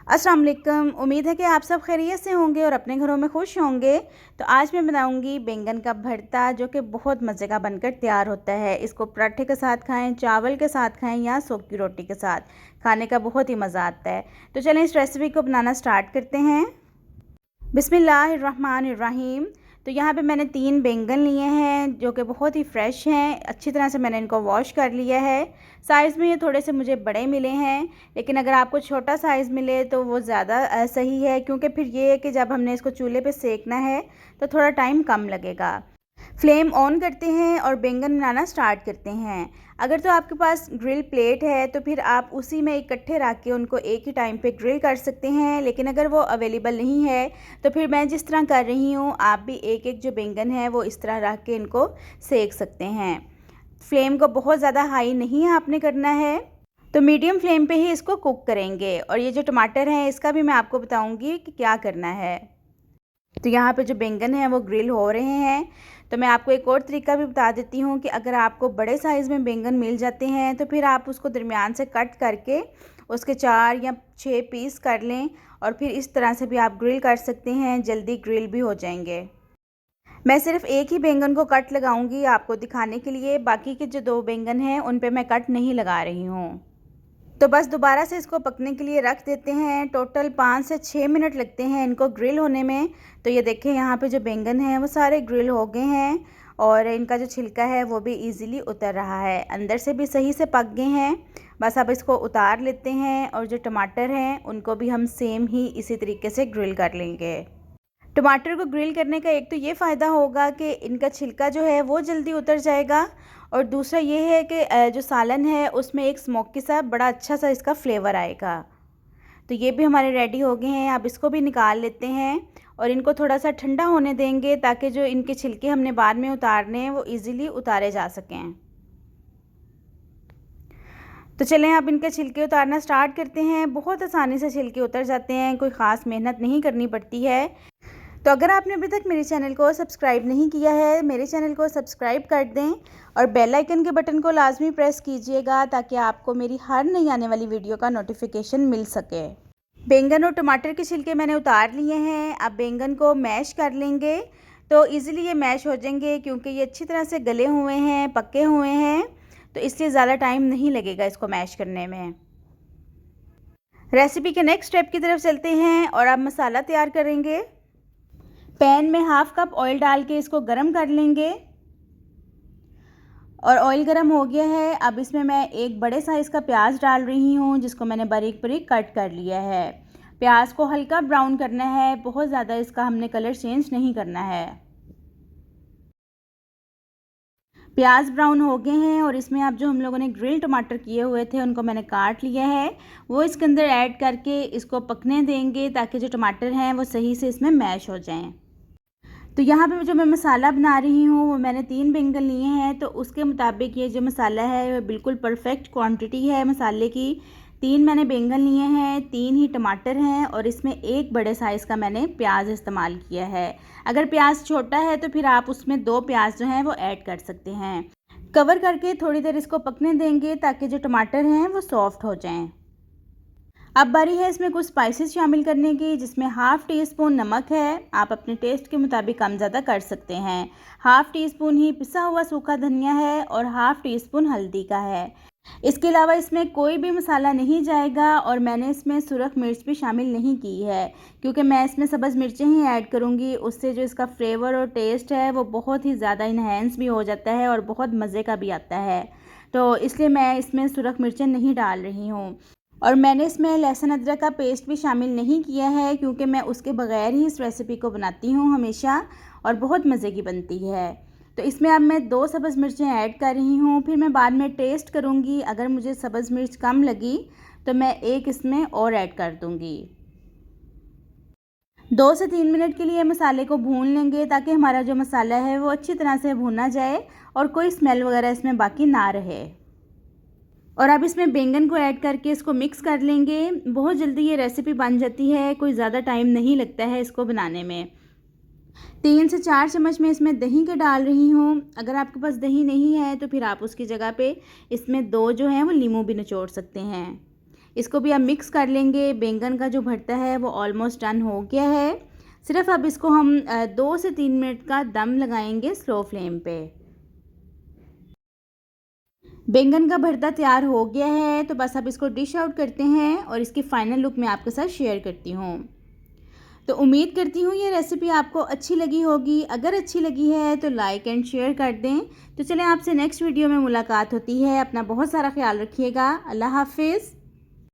अस्सलाम वालेकुम। उम्मीद है कि आप सब खैरियत से होंगे और अपने घरों में खुश होंगे। तो आज मैं बनाऊंगी बैंगन का भरता, जो कि बहुत मज़े का बनकर तैयार होता है। इसको पराठे के साथ खाएं, चावल के साथ खाएं या सूखी रोटी के साथ खाने का बहुत ही मज़ा आता है। तो चलें इस रेसिपी को बनाना स्टार्ट करते हैं। बिस्मिल्लाहिर्रहमानिर्रहीम। तो यहाँ पे मैंने 3 बैंगन लिए हैं जो कि बहुत ही फ़्रेश हैं। अच्छी तरह से मैंने इनको वॉश कर लिया है। साइज़ में ये थोड़े से मुझे बड़े मिले हैं, लेकिन अगर आपको छोटा साइज़ मिले तो वो ज़्यादा सही है, क्योंकि फिर ये है कि जब हमने इसको चूल्हे पे सेकना है तो थोड़ा टाइम कम लगेगा। फ्लेम ऑन करते हैं और बैंगन बनाना स्टार्ट करते हैं। अगर तो आपके पास ग्रिल प्लेट है तो फिर आप उसी में इकट्ठे रख के उनको एक ही टाइम पे ग्रिल कर सकते हैं, लेकिन अगर वो अवेलेबल नहीं है तो फिर मैं जिस तरह कर रही हूँ आप भी एक एक जो बैंगन है वो इस तरह रख के इनको सेक सकते हैं। फ्लेम को बहुत ज़्यादा हाई नहीं आपने करना है, तो मीडियम फ्लेम पे ही इसको कुक करेंगे। और ये जो टमाटर हैं इसका भी मैं आपको बताऊँगी कि क्या करना है। तो यहाँ पे जो बैंगन है वो ग्रिल हो रहे हैं। तो मैं आपको एक और तरीका भी बता देती हूँ कि अगर आपको बड़े साइज़ में बैंगन मिल जाते हैं तो फिर आप उसको दरमियान से कट करके उसके 4 या 6 पीस कर लें और फिर इस तरह से भी आप ग्रिल कर सकते हैं, जल्दी ग्रिल भी हो जाएंगे। मैं सिर्फ एक ही बैंगन को कट लगाऊंगी आपको दिखाने के लिए, बाकी के जो 2 बैंगन हैं उन पे मैं कट नहीं लगा रही हूँ। तो बस दोबारा से इसको पकने के लिए रख देते हैं। टोटल 5 से 6 मिनट लगते हैं इनको ग्रिल होने में। तो ये देखें यहाँ पे जो बैंगन हैं वो सारे ग्रिल हो गए हैं और इनका जो छिलका है वो भी इजीली उतर रहा है, अंदर से भी सही से पक गए हैं। बस अब इसको उतार लेते हैं और जो टमाटर हैं उनको भी हम सेम ही इसी तरीके से ग्रिल कर लेंगे। टमाटर को ग्रिल करने का एक तो ये फ़ायदा होगा कि इनका छिलका जो है वो जल्दी उतर जाएगा, और दूसरा ये है कि जो सालन है उसमें एक स्मोकी सा बड़ा अच्छा सा इसका फ्लेवर आएगा। तो ये भी हमारे रेडी हो गए हैं। अब इसको भी निकाल लेते हैं और इनको थोड़ा सा ठंडा होने देंगे ताकि जो इनके छिलके हमने बाद में उतारने हैं वो इजीली उतारे जा सकें। तो चलें अब इनके छिलके उतारना स्टार्ट करते हैं। बहुत आसानी से छिलके उतर जाते हैं, कोई ख़ास मेहनत नहीं करनी पड़ती है। तो अगर आपने अभी तक मेरे चैनल को सब्सक्राइब नहीं किया है, मेरे चैनल को सब्सक्राइब कर दें और बेल आइकन के बटन को लाजमी प्रेस कीजिएगा ताकि आपको मेरी हर नई आने वाली वीडियो का नोटिफिकेशन मिल सके। बैंगन और टमाटर के छिलके मैंने उतार लिए हैं। अब बैंगन को मैश कर लेंगे तो इजीली ये मैश हो जाएंगे, क्योंकि ये अच्छी तरह से गले हुए हैं, पके हुए हैं, तो इसलिए ज़्यादा टाइम नहीं लगेगा इसको मैश करने में। रेसिपी के नेक्स्ट स्टेप की तरफ चलते हैं और अब मसाला तैयार करेंगे। पैन में हाफ कप ऑयल डाल के इसको गरम कर लेंगे और ऑयल गरम हो गया है। अब इसमें मैं एक बड़े साइज़ का प्याज डाल रही हूँ जिसको मैंने बारीक बारीक कट कर लिया है। प्याज को हल्का ब्राउन करना है, बहुत ज़्यादा इसका हमने कलर चेंज नहीं करना है। प्याज ब्राउन हो गए हैं और इसमें अब जो हम लोगों ने ग्रिल टमाटर किए हुए थे उनको मैंने काट लिया है, वो इसके अंदर ऐड करके इसको पकने देंगे ताकि जो टमाटर हैं वो सही से इसमें मैश हो जाएं। तो यहाँ पे जो मैं मसाला बना रही हूँ वो मैंने 3 बैंगन लिए हैं, तो उसके मुताबिक ये जो मसाला है वो बिल्कुल परफेक्ट क्वांटिटी है मसाले की। 3 मैंने बैंगन लिए हैं, 3 ही टमाटर हैं और इसमें एक बड़े साइज़ का मैंने प्याज इस्तेमाल किया है। अगर प्याज छोटा है तो फिर आप उसमें 2 प्याज जो हैं वो ऐड कर सकते हैं। कवर करके थोड़ी देर इसको पकने देंगे ताकि जो टमाटर हैं वो सॉफ्ट हो जाएँ। अब बारी है इसमें कुछ स्पाइसेस शामिल करने की, जिसमें हाफ़ टी स्पून नमक है, आप अपने टेस्ट के मुताबिक कम ज़्यादा कर सकते हैं। हाफ़ टी स्पून ही पिसा हुआ सूखा धनिया है और हाफ़ टी स्पून हल्दी का है। इसके अलावा इसमें कोई भी मसाला नहीं जाएगा और मैंने इसमें सुरख मिर्च भी शामिल नहीं की है, क्योंकि मैं इसमें सब्ज़ मिर्चें ही ऐड करूँगी। उससे जो इसका फ्लेवर और टेस्ट है वो बहुत ही ज़्यादा इन्हेंस भी हो जाता है और बहुत मज़े का भी आता है, तो इसलिए मैं इसमें सुरख मिर्चें नहीं डाल रही हूँ। और मैंने इसमें लहसुन अदरक का पेस्ट भी शामिल नहीं किया है, क्योंकि मैं उसके बगैर ही इस रेसिपी को बनाती हूँ हमेशा और बहुत मज़े की बनती है। तो इसमें अब मैं 2 सब्ज़ मिर्चें ऐड कर रही हूँ, फिर मैं बाद में टेस्ट करूँगी। अगर मुझे सब्ज़ मिर्च कम लगी तो मैं एक इसमें और ऐड कर दूँगी। 2 से 3 मिनट के लिए मसाले को भून लेंगे ताकि हमारा जो मसाला है वो अच्छी तरह से भुना जाए और कोई स्मेल वगैरह इसमें बाकी ना रहे। और अब इसमें बैंगन को ऐड करके इसको मिक्स कर लेंगे। बहुत जल्दी ये रेसिपी बन जाती है, कोई ज़्यादा टाइम नहीं लगता है इसको बनाने में। 3 से 4 चम्मच मैं इसमें दही के डाल रही हूँ। अगर आपके पास दही नहीं है तो फिर आप उसकी जगह पे इसमें 2 जो हैं वो नींबू भी निचोड़ सकते हैं। इसको भी अब मिक्स कर लेंगे। बैंगन का जो भरता है वो ऑलमोस्ट डन हो गया है। सिर्फ अब इसको हम 2 से 3 मिनट का दम लगाएंगे स्लो फ्लेम पे। बैंगन का भरता तैयार हो गया है, तो बस अब इसको डिश आउट करते हैं और इसकी फ़ाइनल लुक मैं आपके साथ शेयर करती हूँ। तो उम्मीद करती हूँ ये रेसिपी आपको अच्छी लगी होगी। अगर अच्छी लगी है तो लाइक एंड शेयर कर दें। तो चलें, आपसे नेक्स्ट वीडियो में मुलाकात होती है। अपना बहुत सारा ख्याल रखिएगा। अल्लाह हाफिज़।